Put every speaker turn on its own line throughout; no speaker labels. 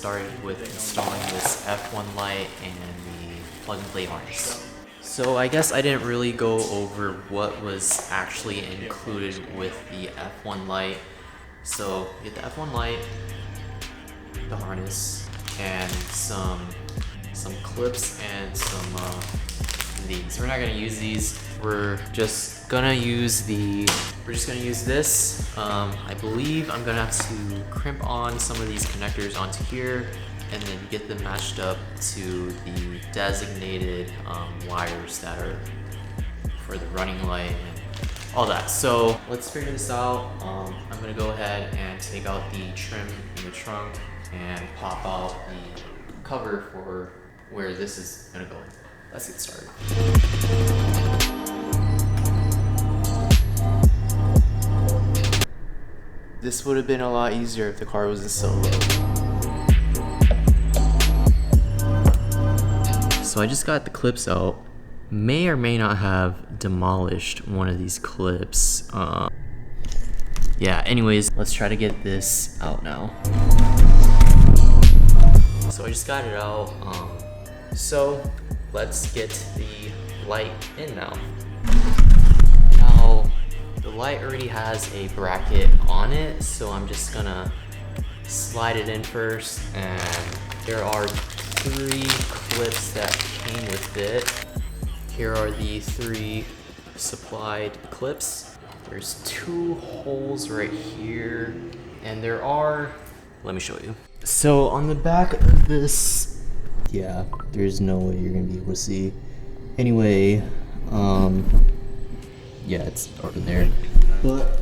started with installing this F1 light and the plug and play harness. So I guess I didn't really go over what was actually included with the F1 light. So you get the F1 light, the harness, and some clips and some these. We're not gonna use these. We're just gonna use this. I believe I'm gonna have to crimp on some of these connectors onto here and then get them matched up to the designated wires that are for the running light and all that. So let's figure this out. I'm gonna go ahead and take out the trim in the trunk and pop out the cover for where this is gonna go. Let's get started. This would have been a lot easier if the car wasn't so low. So I just got the clips out. May or may not have demolished one of these clips. Yeah, anyways, let's try to get this out now. So I just got it out. So let's get the light in now. Now, the light already has a bracket on it, so I'm just gonna slide it in first, and there are 3 clips that came with it. Here are the 3 supplied clips. There's 2 holes right here, and there are, let me show you. So on the back of this, yeah, there's no way you're gonna be able to see. Anyway, yeah, it's over there. But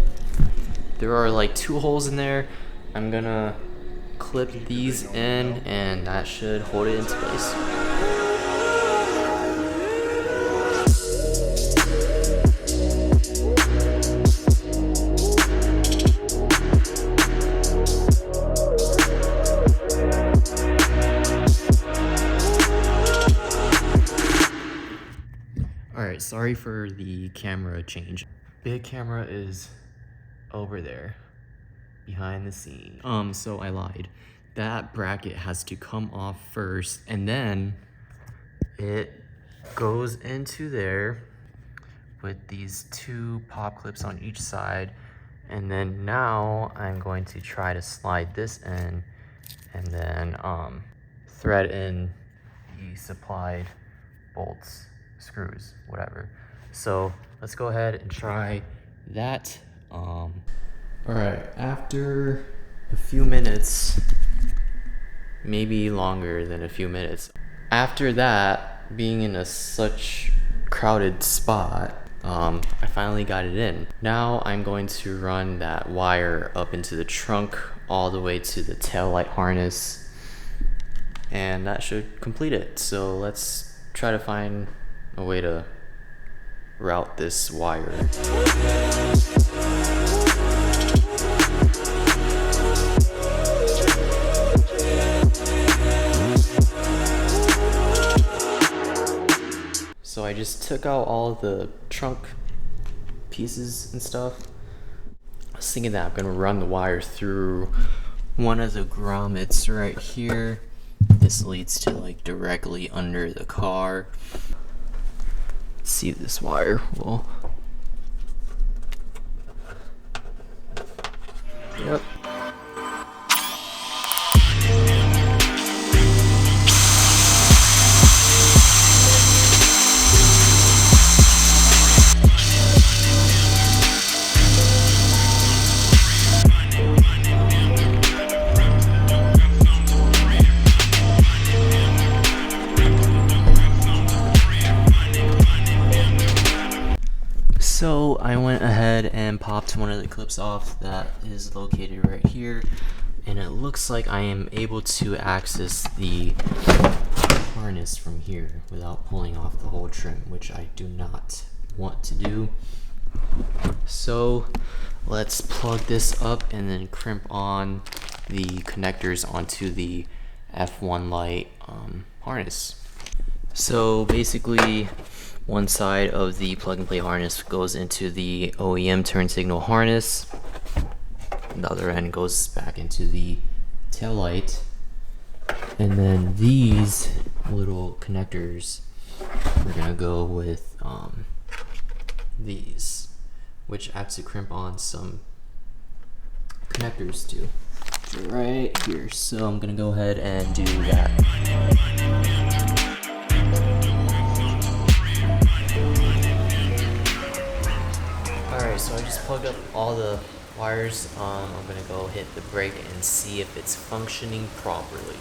there are like 2 holes in there. I'm gonna clip these in, and that should hold it into place. Alright, sorry for the camera change. Big camera is over there, behind the scene. So I lied. That bracket has to come off first, and then it goes into there with these 2 pop clips on each side. And then now I'm going to try to slide this in and then thread in the supplied bolts, screws, whatever. So let's go ahead and try that. All right, after a few minutes, maybe longer than a few minutes, after that, being in such crowded spot, I finally got it in. Now I'm going to run that wire up into the trunk all the way to the taillight harness, and that should complete it. So let's try to find a way to route this wire. So I just took out all the trunk pieces and stuff. I was thinking that I'm gonna run the wire through one of the grommets right here. This leads to like directly under the car. Let's see if this wire will. Yep. So I went ahead and popped one of the clips off that is located right here, and it looks like I am able to access the harness from here without pulling off the whole trim, which I do not want to do. So let's plug this up and then crimp on the connectors onto the F1 light harness. So basically, one side of the plug and play harness goes into the OEM turn signal harness. The other end goes back into the tail light. And then these little connectors, we're gonna go with these, which acts to crimp on some connectors too. Right here. So I'm gonna go ahead and do that. Alright, so I just plugged up all the wires. I'm gonna go hit the brake and see if it's functioning properly.